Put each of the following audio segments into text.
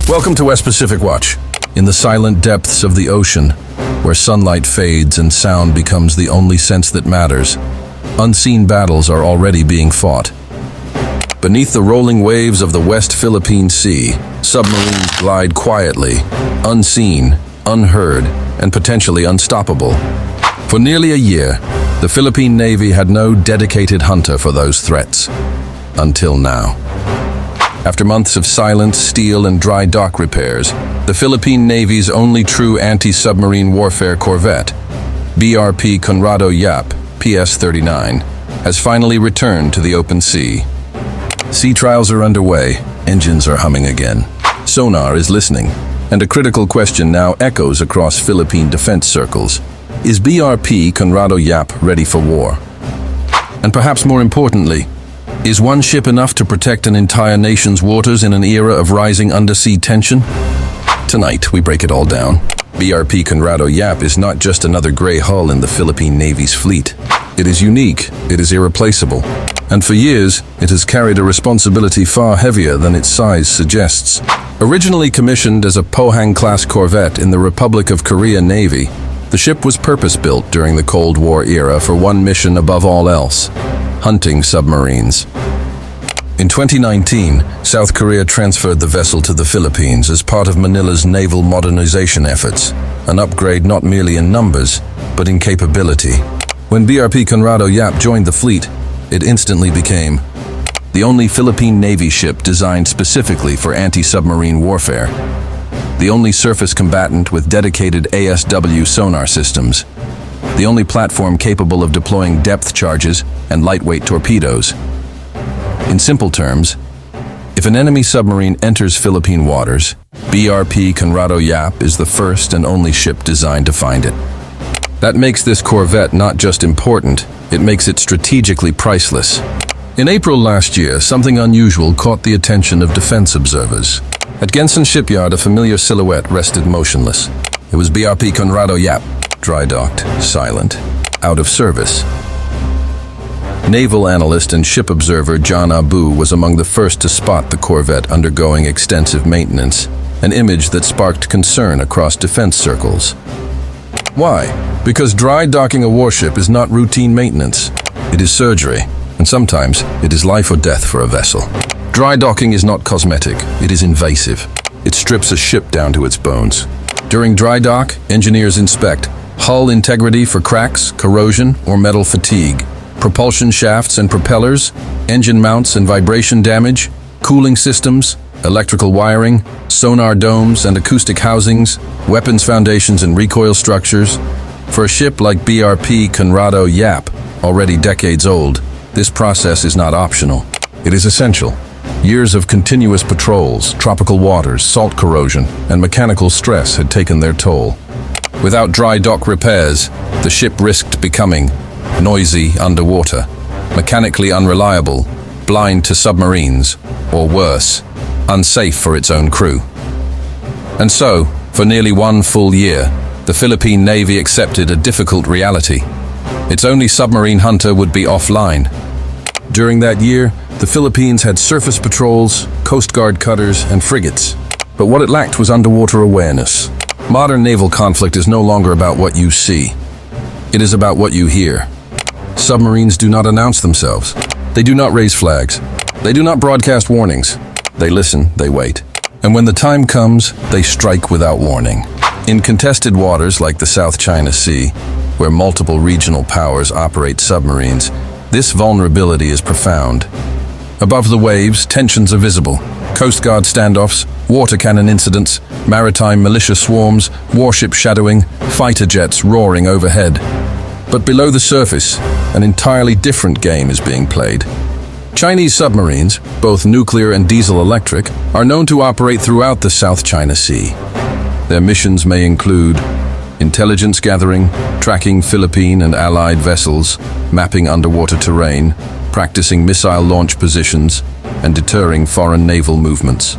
Welcome to West Pacific Watch. In the silent depths of the ocean, where sunlight fades and sound becomes the only sense that matters, unseen battles are already being fought. Beneath the rolling waves of the West Philippine Sea, submarines glide quietly, unseen, unheard, and potentially unstoppable. For nearly a year, the Philippine Navy had no dedicated hunter for those threats. Until now. After months of silent steel and dry dock repairs, the Philippine Navy's only true anti-submarine warfare corvette, BRP Conrado Yap, PS-39, has finally returned to the open sea. Sea trials are underway, engines are humming again. Sonar is listening, and a critical question now echoes across Philippine defense circles. Is BRP Conrado Yap ready for war? And perhaps more importantly, is one ship enough to protect an entire nation's waters in an era of rising undersea tension? Tonight, we break it all down. BRP Conrado Yap is not just another gray hull in the Philippine Navy's fleet. It is unique, it is irreplaceable, and for years, it has carried a responsibility far heavier than its size suggests. Originally commissioned as a Pohang-class corvette in the Republic of Korea Navy, the ship was purpose-built during the Cold War era for one mission above all else: hunting submarines. In 2019, South Korea transferred the vessel to the Philippines as part of Manila's naval modernization efforts, an upgrade not merely in numbers, but in capability. When BRP Conrado Yap joined the fleet, it instantly became the only Philippine Navy ship designed specifically for anti-submarine warfare, the only surface combatant with dedicated ASW sonar systems, the only platform capable of deploying depth charges and lightweight torpedoes. In simple terms, if an enemy submarine enters Philippine waters, BRP Conrado Yap is the first and only ship designed to find it. That makes this corvette not just important, it makes it strategically priceless. In April last year, something unusual caught the attention of defense observers. At Gensan Shipyard, a familiar silhouette rested motionless. It was BRP Conrado Yap, dry-docked, silent, out of service. Naval analyst and ship observer John Abu was among the first to spot the corvette undergoing extensive maintenance, an image that sparked concern across defense circles. Why? Because dry docking a warship is not routine maintenance. It is surgery, and sometimes it is life or death for a vessel. Dry docking is not cosmetic, it is invasive. It strips a ship down to its bones. During dry dock, engineers inspect hull integrity for cracks, corrosion, or metal fatigue, propulsion shafts and propellers, engine mounts and vibration damage, cooling systems, electrical wiring, sonar domes and acoustic housings, weapons foundations and recoil structures. For a ship like BRP Conrado Yap, already decades old, this process is not optional. It is essential. Years of continuous patrols, tropical waters, salt corrosion, and mechanical stress had taken their toll. Without dry dock repairs, the ship risked becoming noisy underwater, mechanically unreliable, blind to submarines, or worse, unsafe for its own crew. And so, for nearly one full year, the Philippine Navy accepted a difficult reality. Its only submarine hunter would be offline. During that year, the Philippines had surface patrols, Coast Guard cutters, and frigates. But what it lacked was underwater awareness. Modern naval conflict is no longer about what you see. It is about what you hear. Submarines do not announce themselves. They do not raise flags. They do not broadcast warnings. They listen, they wait. And when the time comes, they strike without warning. In contested waters like the South China Sea, where multiple regional powers operate submarines, this vulnerability is profound. Above the waves, tensions are visible. Coast Guard standoffs, water cannon incidents, maritime militia swarms, warship shadowing, fighter jets roaring overhead. But below the surface, an entirely different game is being played. Chinese submarines, both nuclear and diesel-electric, are known to operate throughout the South China Sea. Their missions may include intelligence gathering, tracking Philippine and allied vessels, mapping underwater terrain, practicing missile launch positions, and deterring foreign naval movements.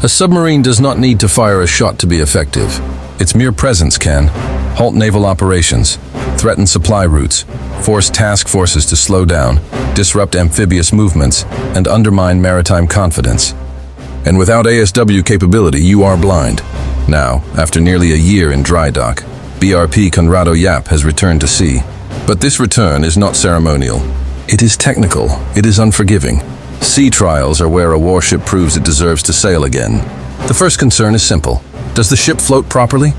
A submarine does not need to fire a shot to be effective. Its mere presence can halt naval operations, threaten supply routes, force task forces to slow down, disrupt amphibious movements, and undermine maritime confidence. And without ASW capability, you are blind. Now, after nearly a year in dry dock, BRP Conrado Yap has returned to sea. But this return is not ceremonial. It is technical. It is unforgiving. Sea trials are where a warship proves it deserves to sail again. The first concern is simple. Does the ship float properly?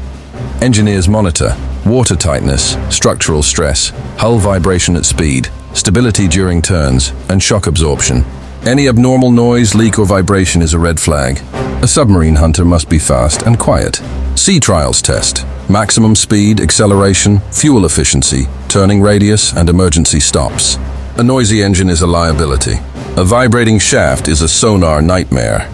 Engineers monitor water tightness, structural stress, hull vibration at speed, stability during turns, and shock absorption. Any abnormal noise, leak, or vibration is a red flag. A submarine hunter must be fast and quiet. Sea trials test maximum speed, acceleration, fuel efficiency, turning radius, and emergency stops. A noisy engine is a liability. A vibrating shaft is a sonar nightmare.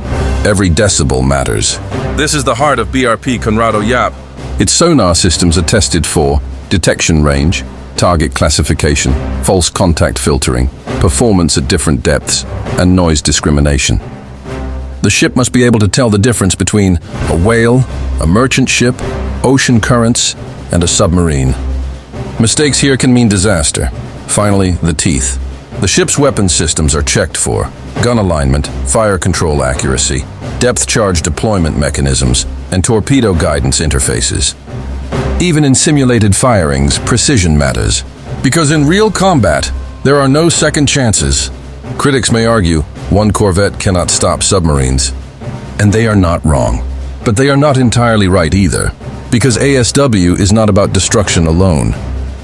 Every decibel matters. This is the heart of BRP Conrado Yap. Its sonar systems are tested for detection range, target classification, false contact filtering, performance at different depths, and noise discrimination. The ship must be able to tell the difference between a whale, a merchant ship, ocean currents, and a submarine. Mistakes here can mean disaster. Finally, the teeth. The ship's weapon systems are checked for gun alignment, fire control accuracy, depth charge deployment mechanisms, and torpedo guidance interfaces. Even in simulated firings, precision matters. Because in real combat, there are no second chances. Critics may argue, one corvette cannot stop submarines. And they are not wrong. But they are not entirely right either. Because ASW is not about destruction alone.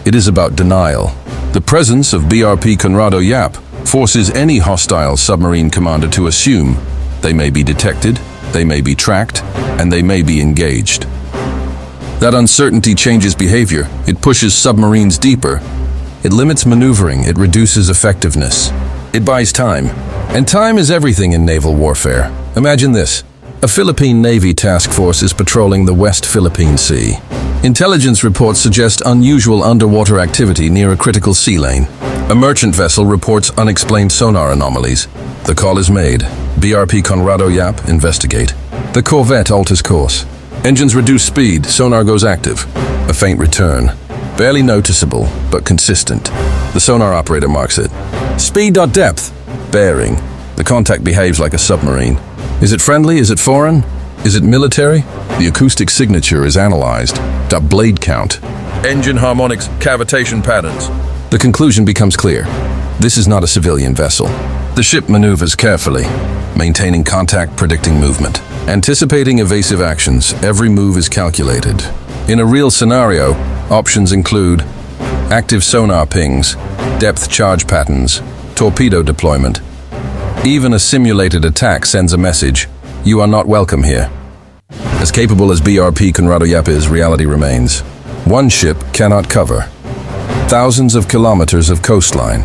It is about denial. The presence of BRP Conrado Yap forces any hostile submarine commander to assume they may be detected, they may be tracked, and they may be engaged. That uncertainty changes behavior. It pushes submarines deeper. It limits maneuvering. It reduces effectiveness. It buys time. And time is everything in naval warfare. Imagine this. A Philippine Navy task force is patrolling the West Philippine Sea. Intelligence reports suggest unusual underwater activity near a critical sea lane. A merchant vessel reports unexplained sonar anomalies. The call is made. BRP Conrado Yap, investigate. The corvette alters course. Engines reduce speed, sonar goes active. A faint return. Barely noticeable, but consistent. The sonar operator marks it. Speed.depth. Bearing. The contact behaves like a submarine. Is it friendly? Is it foreign? Is it military? The acoustic signature is analyzed. Blade count. Engine harmonics, cavitation patterns. The conclusion becomes clear. This is not a civilian vessel. The ship maneuvers carefully, maintaining contact, predicting movement. Anticipating evasive actions, every move is calculated. In a real scenario, options include active sonar pings, depth charge patterns, torpedo deployment. Even a simulated attack sends a message, you are not welcome here. As capable as BRP Conrado Yap is, reality remains. One ship cannot cover thousands of kilometers of coastline,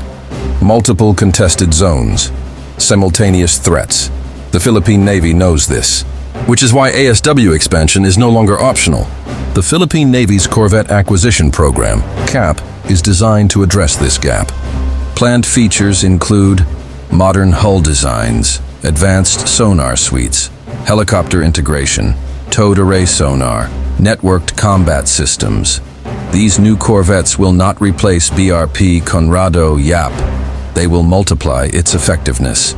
multiple contested zones, simultaneous threats. The Philippine Navy knows this, which is why ASW expansion is no longer optional. The Philippine Navy's Corvette Acquisition Program, CAP, is designed to address this gap. Planned features include modern hull designs, advanced sonar suites, helicopter integration, towed array sonar, networked combat systems. These new corvettes will not replace BRP Conrado Yap. They will multiply its effectiveness.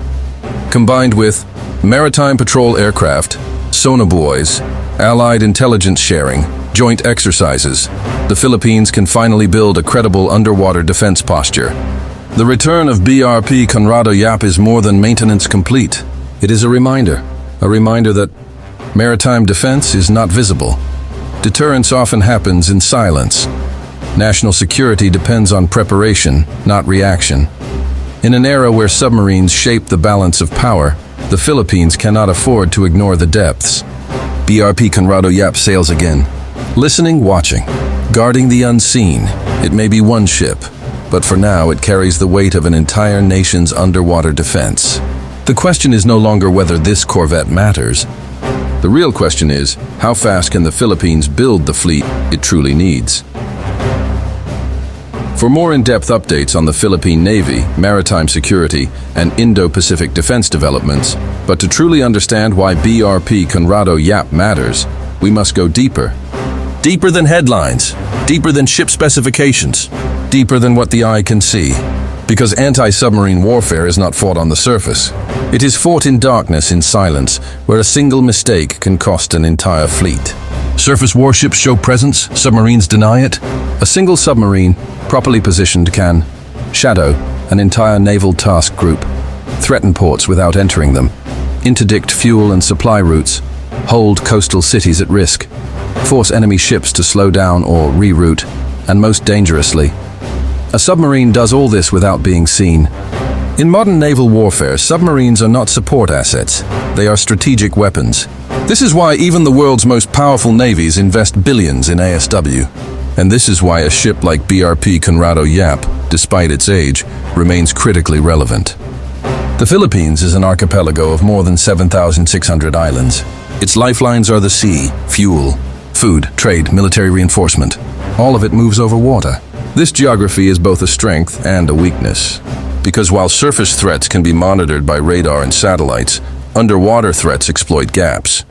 Combined with maritime patrol aircraft, sonobuoys, allied intelligence sharing, joint exercises, the Philippines can finally build a credible underwater defense posture. The return of BRP Conrado Yap is more than maintenance complete. It is a reminder that maritime defense is not visible. Deterrence often happens in silence. National security depends on preparation, not reaction. In an era where submarines shape the balance of power, the Philippines cannot afford to ignore the depths. BRP Conrado Yap sails again. Listening, watching, guarding the unseen. It may be one ship, but for now it carries the weight of an entire nation's underwater defense. The question is no longer whether this corvette matters. The real question is, how fast can the Philippines build the fleet it truly needs? For more in-depth updates on the Philippine Navy, maritime security, and Indo-Pacific defense developments, but to truly understand why BRP Conrado Yap matters, we must go deeper. Deeper than headlines, deeper than ship specifications, deeper than what the eye can see. Because anti-submarine warfare is not fought on the surface. It is fought in darkness, in silence, where a single mistake can cost an entire fleet. Surface warships show presence, submarines deny it. A single submarine, properly positioned, can shadow an entire naval task group, threaten ports without entering them, interdict fuel and supply routes, hold coastal cities at risk, force enemy ships to slow down or reroute, and most dangerously, a submarine does all this without being seen. In modern naval warfare, submarines are not support assets. They are strategic weapons. This is why even the world's most powerful navies invest billions in ASW. And this is why a ship like BRP Conrado Yap, despite its age, remains critically relevant. The Philippines is an archipelago of more than 7,600 islands. Its lifelines are the sea, fuel, food, trade, military reinforcement. All of it moves over water. This geography is both a strength and a weakness. Because while surface threats can be monitored by radar and satellites, underwater threats exploit gaps.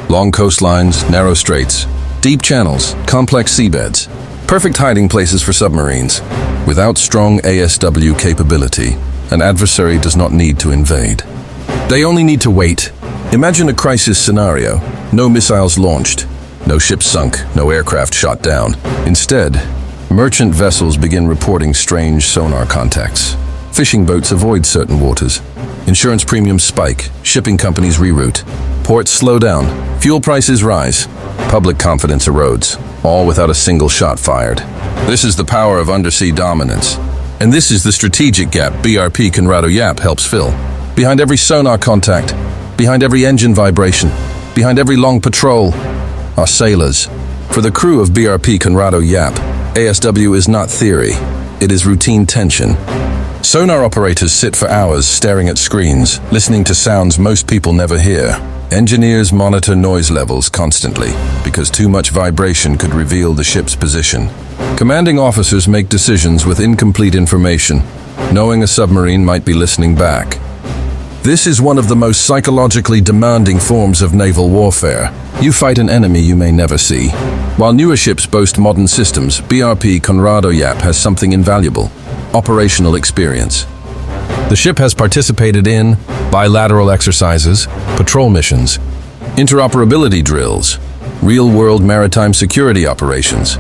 Long coastlines, narrow straits, deep channels, complex seabeds, perfect hiding places for submarines. Without strong ASW capability, an adversary does not need to invade. They only need to wait. Imagine a crisis scenario. No missiles launched, no ships sunk, no aircraft shot down. Instead, merchant vessels begin reporting strange sonar contacts. Fishing boats avoid certain waters. Insurance premiums spike. Shipping companies reroute. Ports slow down. Fuel prices rise. Public confidence erodes. All without a single shot fired. This is the power of undersea dominance. And this is the strategic gap BRP Conrado Yap helps fill. Behind every sonar contact, behind every engine vibration, behind every long patrol, are sailors. For the crew of BRP Conrado Yap, ASW is not theory. It is routine tension. Sonar operators sit for hours staring at screens, listening to sounds most people never hear. Engineers monitor noise levels constantly, because too much vibration could reveal the ship's position. Commanding officers make decisions with incomplete information, knowing a submarine might be listening back. This is one of the most psychologically demanding forms of naval warfare. You fight an enemy you may never see. While newer ships boast modern systems, BRP Conrado Yap has something invaluable: operational experience. The ship has participated in bilateral exercises, patrol missions, interoperability drills, real-world maritime security operations.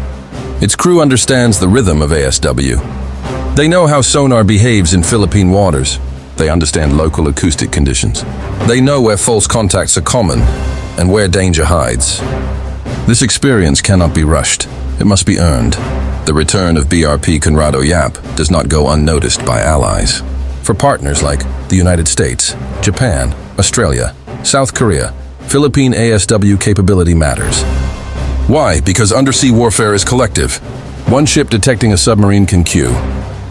Its crew understands the rhythm of ASW. They know how sonar behaves in Philippine waters. They understand local acoustic conditions. They know where false contacts are common and where danger hides. This experience cannot be rushed. It must be earned. The return of BRP Conrado Yap does not go unnoticed by allies. For partners like the United States, Japan, Australia, South Korea, Philippine ASW capability matters. Why? Because undersea warfare is collective. One ship detecting a submarine can cue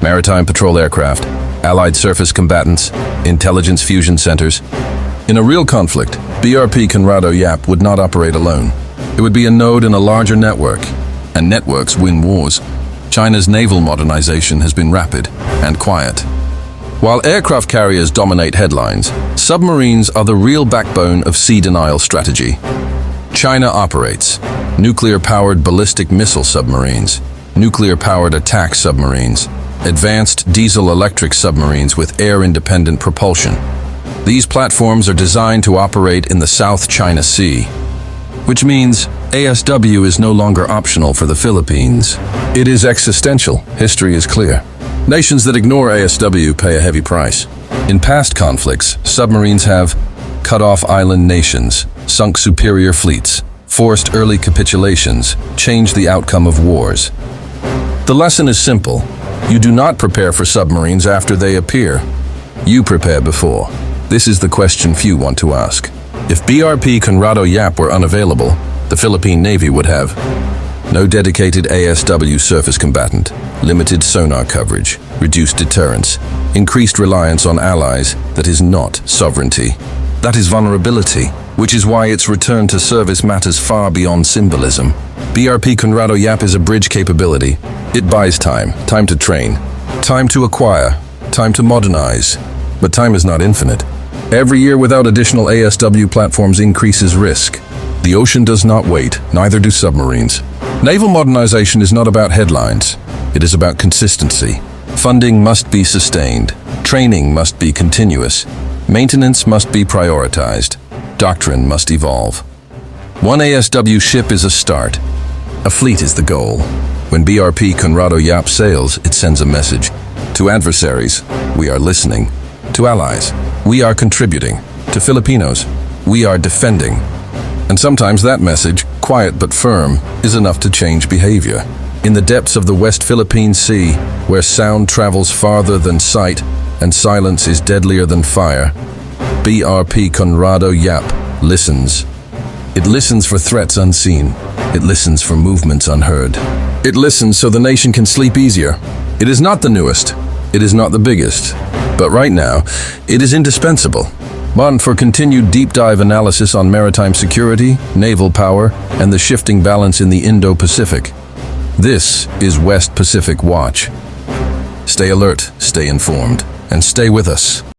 maritime patrol aircraft, allied surface combatants, intelligence fusion centers. In a real conflict, BRP Conrado Yap would not operate alone. It would be a node in a larger network, and networks win wars. China's naval modernization has been rapid and quiet. While aircraft carriers dominate headlines, submarines are the real backbone of sea denial strategy. China operates nuclear-powered ballistic missile submarines, nuclear-powered attack submarines, advanced diesel-electric submarines with air-independent propulsion. These platforms are designed to operate in the South China Sea, which means ASW is no longer optional for the Philippines. It is existential. History is clear. Nations that ignore ASW pay a heavy price. In past conflicts, submarines have cut off island nations, sunk superior fleets, forced early capitulations, changed the outcome of wars. The lesson is simple. You do not prepare for submarines after they appear. You prepare before. This is the question few want to ask. If BRP Conrado Yap were unavailable, the Philippine Navy would have no dedicated ASW surface combatant, limited sonar coverage, reduced deterrence, increased reliance on allies. That is not sovereignty. That is vulnerability, which is why its return to service matters far beyond symbolism. BRP Conrado Yap is a bridge capability. It buys time to train, time to acquire, time to modernize. But time is not infinite. Every year without additional ASW platforms increases risk. The ocean does not wait, neither do submarines. Naval modernization is not about headlines. It is about consistency. Funding must be sustained. Training must be continuous. Maintenance must be prioritized. Doctrine must evolve. One ASW ship is a start. A fleet is the goal. When BRP Conrado Yap sails, it sends a message. To adversaries, we are listening. To allies, we are contributing. To Filipinos, we are defending. And sometimes that message, quiet but firm, is enough to change behavior. In the depths of the West Philippine Sea, where sound travels farther than sight and silence is deadlier than fire, BRP Conrado Yap listens. It listens for threats unseen. It listens for movements unheard. It listens so the nation can sleep easier. It is not the newest. It is not the biggest. But right now, it is indispensable. One for continued deep dive analysis on maritime security, naval power, and the shifting balance in the Indo-Pacific. This is West Pacific Watch. Stay alert, stay informed, and stay with us.